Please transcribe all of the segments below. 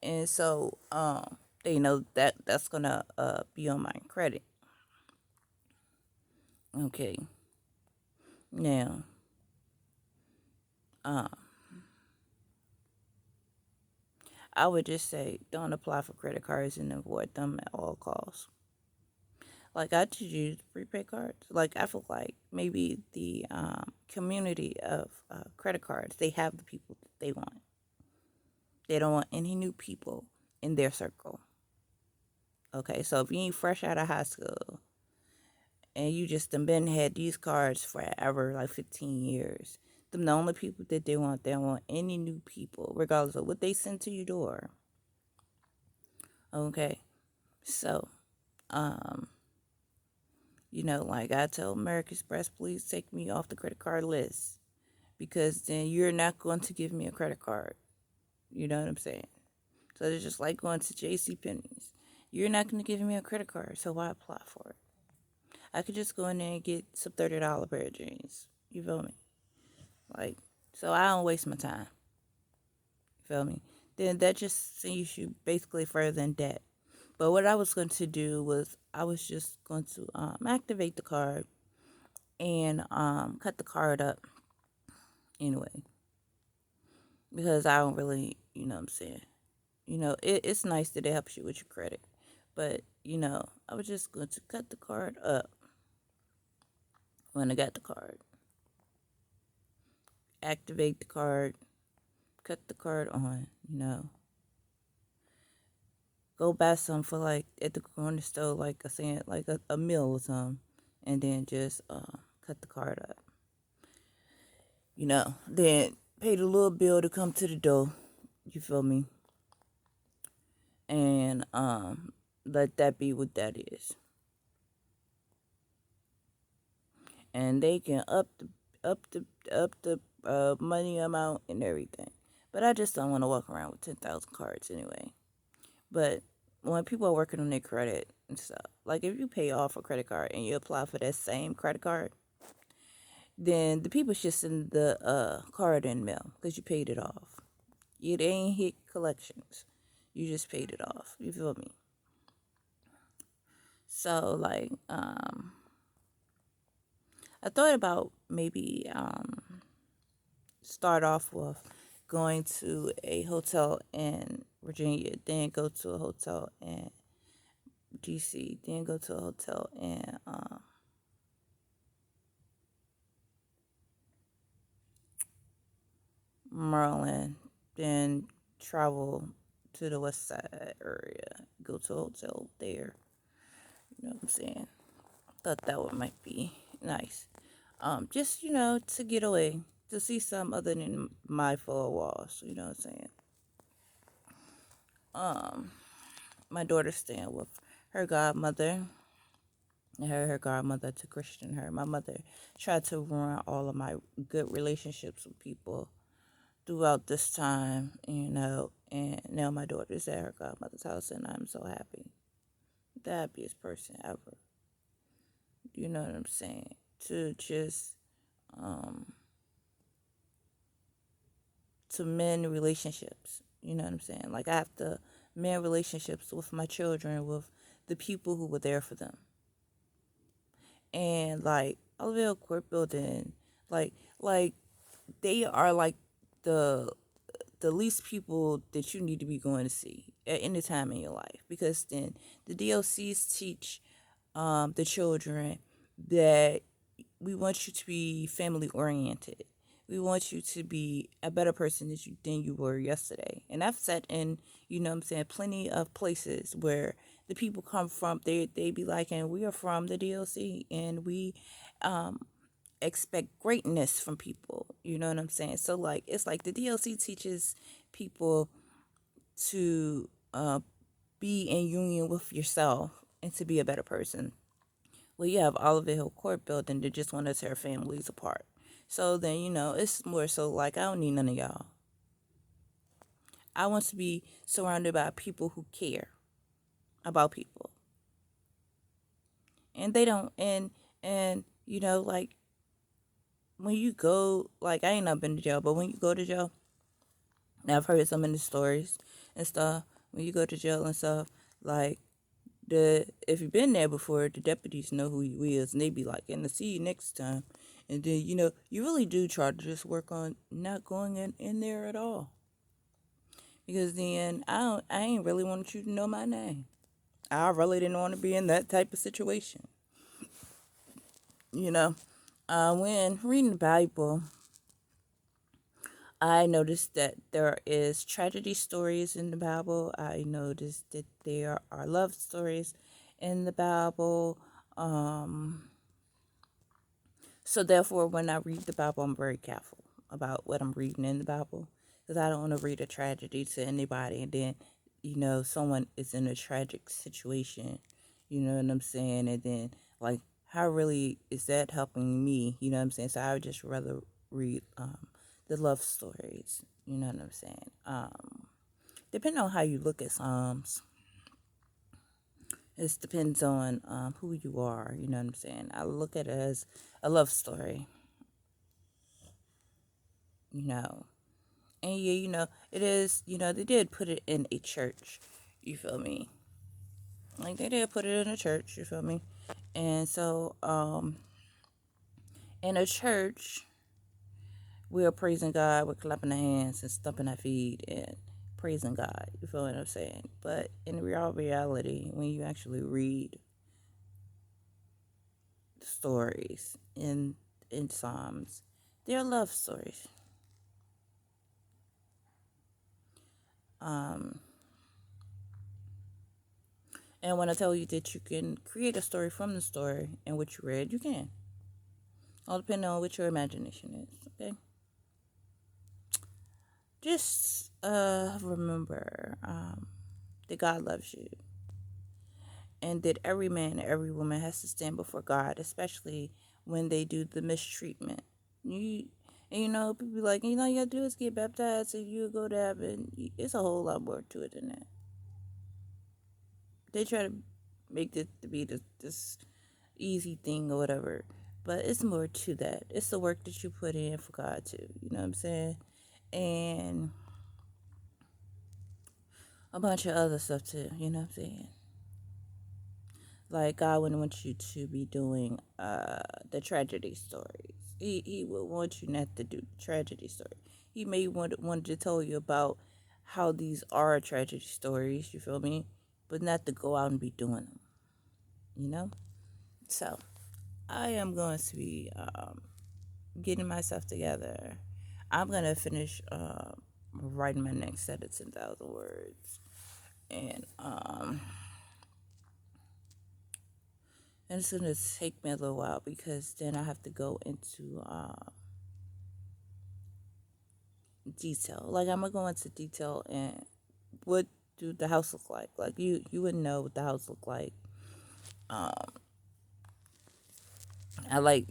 And so they know that that's gonna be on my credit. Okay. Now, uh, I would just say don't apply for credit cards and avoid them at all costs. Like I just use prepaid cards. Like I feel like maybe the community of credit cards, they have the people that they want. They don't want any new people in their circle. Okay, so if you ain't fresh out of high school and you just done been had these cards forever, like 15 years, them the only people that they want. They don't want any new people, regardless of what they send to your door. Okay, so um, like I tell American Express, please take me off the credit card list because then you're not going to give me a credit card. You know what I'm saying? So it's just like going to J.C. Penney's. You're not going to give me a credit card, so why apply for it? I could just go in there and get some $30 pair of jeans. You feel me? Like, so I don't waste my time. You feel me? Then that just sends you basically further in debt. But what I was going to do was I was just going to activate the card and cut the card up anyway. Because I don't really, you know what I'm saying? It's nice that it helps you with your credit. But, I was just going to cut the card up when I got the card. Activate the card, cut the card on. Go buy some for like at the corner store, like I said, like a meal or something, and then just cut the card up. Then pay the little bill to come to the door. You feel me? And let that be what that is. And they can up the money amount and everything. But I just don't want to walk around with 10,000 cards anyway. But when people are working on their credit and stuff, like if you pay off a credit card and you apply for that same credit card, then the people should send the card in mail because you paid it off. It ain't hit collections. You just paid it off. You feel me? So like, I thought about maybe start off with going to a hotel in Virginia, then go to a hotel in DC, then go to a hotel in Maryland, then travel to the west side area, go to a hotel there. You know what I'm saying? Thought that would might be nice. Just to get away, to see some other than my four walls. You know what I'm saying? My daughter's staying with her godmother. Her godmother to Christian her. My mother tried to ruin all of my good relationships with people throughout this time, and now my daughter's at her godmother's house, and I'm so happy. The happiest person ever. You know what I'm saying? To just, um, to mend relationships. You know what I'm saying? Like, I have to mend relationships with my children, with the people who were there for them. And, like, Olivia Court Building, like, they are, like, the the least people that you need to be going to see at any time in your life, because then the DLCs teach the children that we want you to be family oriented. We want you to be a better person than you were yesterday. And I've sat in, what I'm saying, plenty of places where the people come from. They be like, and we are from the DLC, and we um expect greatness from people. You know what I'm saying? So like it's like the DLC teaches people to be in union with yourself and to be a better person. Well, you have Oliver Hill Court Building that just want to tear families apart. So then it's more so like I don't need none of y'all. I want to be surrounded by people who care about people, and they don't. And like when you go, like I ain't not been to jail, but when you go to jail, and I've heard some of the stories and stuff. when you go to jail and stuff, like the if you've been there before, the deputies know who you is, and they be like, "And to see you next time." And then you really do try to just work on not going in there at all, because then I ain't really want you to know my name. I really didn't want to be in that type of situation. You know, when reading the Bible, I noticed that there is tragedy stories in the Bible. I noticed that there are love stories in the Bible. Um, so therefore, when I read the Bible, I'm very careful about what I'm reading in the Bible, because I don't want to read a tragedy to anybody, and then someone is in a tragic situation. You know what I'm saying? And then like, how really is that helping me? You know what I'm saying? So I would just rather read the love stories. You know what I'm saying? Depending on how you look at Psalms, it depends on who you are. You know what I'm saying? I look at it as a love story. You know, and yeah, it is. They did put it in a church. You feel me? Like they did put it in a church. You feel me? And so, in a church, we are praising God, we're clapping our hands and stumping our feet and praising God. You feel what I'm saying? But in real reality, when you actually read the stories in Psalms, they're love stories. Um, and when I tell you that you can create a story from the story and what you read, you can. All depending on what your imagination is. Okay. Just remember that God loves you, and that every man and every woman has to stand before God, especially when they do the mistreatment. You and people be like, you gotta do is get baptized and you go to heaven. It's a whole lot more to it than that. They try to make it to be this easy thing or whatever, but it's more to that. It's the work that you put in for God too. You know what I'm saying? And a bunch of other stuff too. You know what I'm saying? Like God wouldn't want you to be doing the tragedy stories. He would want you not to do the tragedy story. He may wanted to tell you about how these are tragedy stories, you feel me? But not to go out and be doing them, you know? So I am going to be getting myself together. I'm going to finish writing my next set of 10,000 words. And it's gonna take me a little while, because then I have to go into detail. Like I'm gonna go into detail and what do the house look like? Like you wouldn't know what the house look like. Um, I like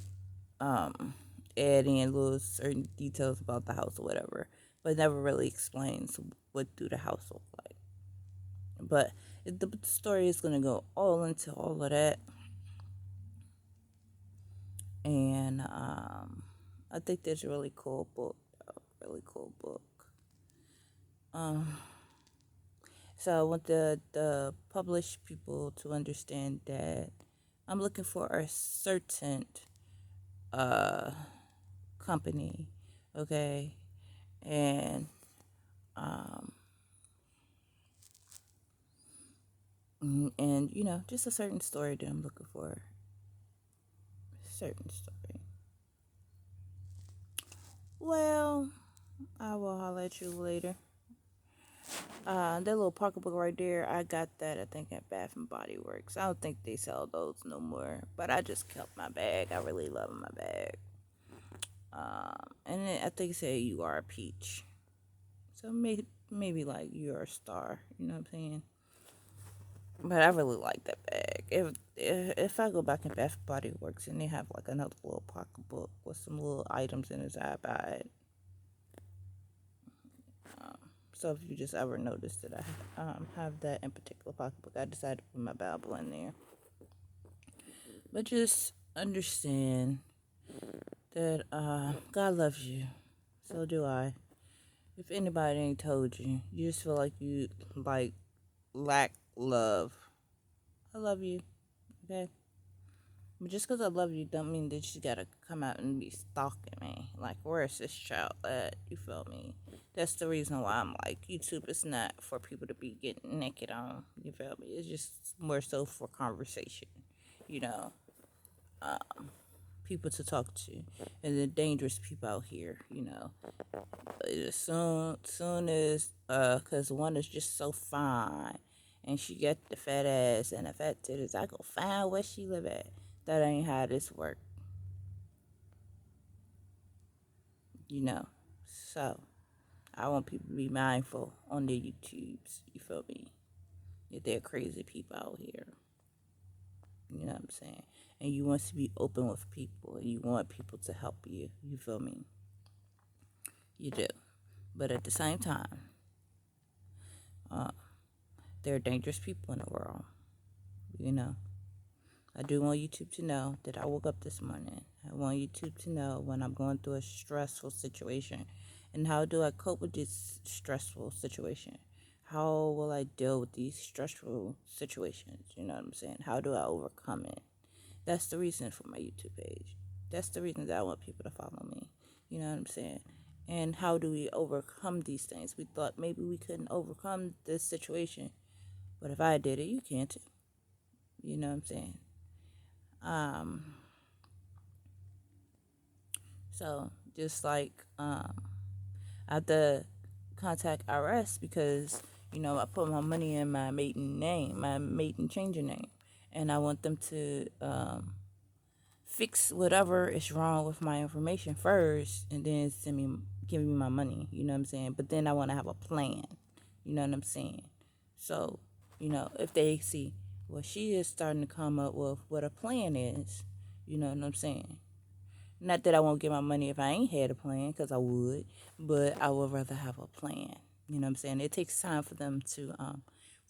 adding in little certain details about the house or whatever, but never really explains what do the house look like. But the story is gonna go all into all of that, and I think that's a really cool book. A really cool book. Um, so I want the published people to understand that I'm looking for a certain uh company, okay, and um and just a certain story that I'm looking for. Certain story. Well, I will holler at you later. That little pocketbook right there, I got that I think at Bath and Body Works. I don't think they sell those no more, but I just kept my bag. I really love my bag. And then I think it said you are a peach, so maybe like you're a star. You know what I'm saying? But I really like that bag. If I go back in Bath and Body Works and they have like another little pocketbook with some little items in it, I buy it. So if you just ever notice that I have that in particular pocketbook, I decided to put my Bible in there. But just understand that God loves you. So do I. If anybody ain't told you, you just feel like you like lack love. I love you, okay? But just because I love you don't mean that you gotta come out and be stalking me. Like, where's this child at? You feel me? That's the reason why I'm like, YouTube is not for people to be getting naked on. You feel me? It's just more so for conversation, you know, people to talk to. And the dangerous people out here, you know. Soon as, cause one is just so fine, and she got the fat ass and the fat titties. I go find where she live at. That ain't how this work, you know. So I want people to be mindful on their YouTubes. You feel me? That they're crazy people out here. You know what I'm saying? And you want to be open with people, and you want people to help you. You feel me? You do. But at the same time, uh, there are dangerous people in the world. You know. I do want YouTube to know that I woke up this morning. I want YouTube to know when I'm going through a stressful situation. And how do I cope with this stressful situation? How will I deal with these stressful situations? You know what I'm saying? How do I overcome it? That's the reason for my YouTube page. That's the reason that I want people to follow me. You know what I'm saying? And how do we overcome these things? We thought maybe we couldn't overcome this situation. But if I did it, you can too. You know what I'm saying? Um, so just like I have to contact IRS because I put my money in my maiden name, my maiden changer name, and I want them to fix whatever is wrong with my information first, and then give me my money. You know what I'm saying? But then I want to have a plan. You know what I'm saying? So if they see, well, she is starting to come up with what a plan is. You know what I'm saying? Not that I won't get my money if I ain't had a plan, because I would, but I would rather have a plan. You know what I'm saying? It takes time for them to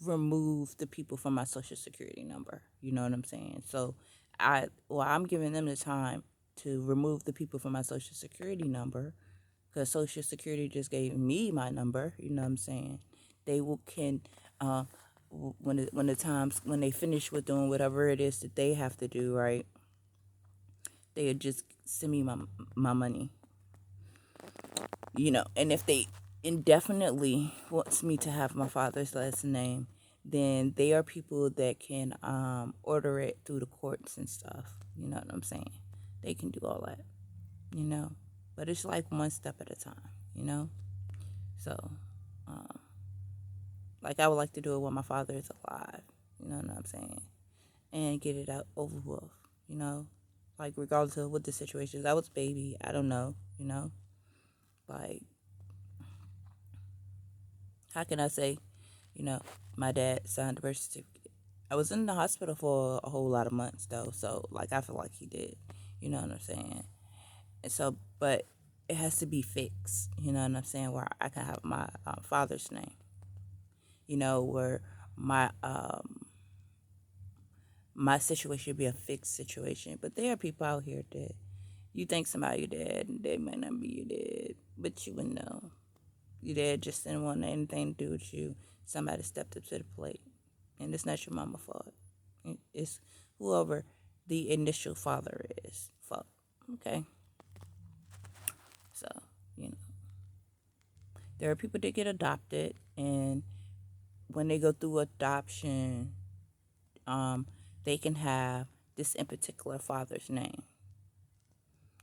remove the people from my social security number. You know what I'm saying? So I'm giving them the time to remove the people from my social security number, because social security just gave me my number. You know what I'm saying? They can when they finish with doing whatever it is that they have to do, right? They would just send me my money, and if they indefinitely wants me to have my father's last name, then they are people that can order it through the courts and stuff. You know what I'm saying? They can do all that, but it's like one step at a time. So like I would like to do it when my father is alive. You know what I'm saying? And get it out over with. Like regardless of what the situation is. I was a baby. I don't know. Like, how can I say, my dad signed the birth certificate. I was in the hospital for a whole lot of months though, so like I feel like he did. You know what I'm saying? And so, but it has to be fixed. You know what I'm saying? Where I can have my father's name. Where my situation be a fixed situation. But there are people out here that you think somebody your dad, and they might not be your dad, but you would know. Your dad just didn't want anything to do with you. Somebody stepped up to the plate, and it's not your mama's fault. It's whoever the initial father is fault. Okay, so you know there are people that get adopted, and when they go through adoption, they can have this in particular father's name.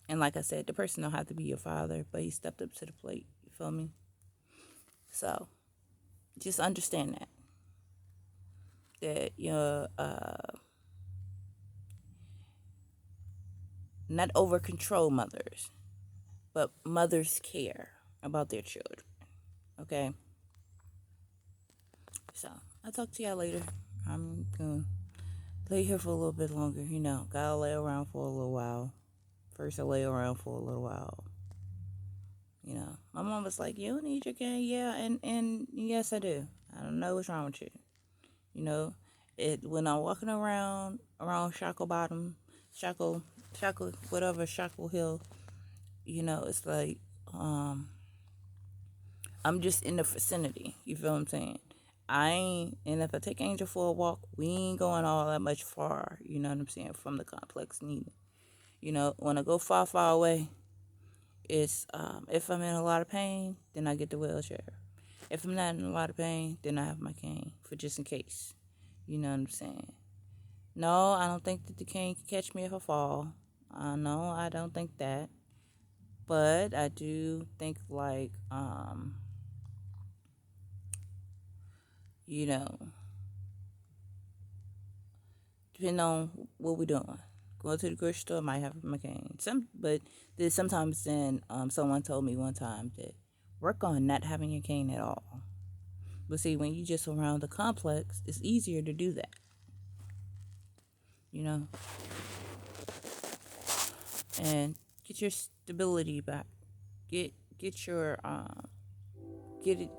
And like I said, the person don't have to be your father, but he stepped up to the plate. You feel me? So just understand that you're not over control mothers, but mothers care about their children. Okay? So I'll talk to y'all later. I'm gonna lay here for a little bit longer, Gotta lay around for a little while. First I lay around for a little while. My mom was like, "You don't need your cane." Yeah, and yes I do. I don't know what's wrong with you. When I'm walking around Shackle Bottom, whatever, Shackle Hill, it's like I'm just in the vicinity. You feel what I'm saying? I ain't, and if I take Angel for a walk, we ain't going all that much far, you know what I'm saying, from the complex neither. You know, when I go far, far away, it's, if I'm in a lot of pain, then I get the wheelchair. If I'm not in a lot of pain, then I have my cane for just in case. You know what I'm saying? No, I don't think that the cane can catch me if I fall. No, I don't think that. But I do think, like, you know, depending on what we're doing. Going to the grocery store, I might have my cane. But there's sometimes then someone told me one time that work on not having your cane at all. But see, when you just around the complex, it's easier to do that. You know, and get your stability back. Get your get it.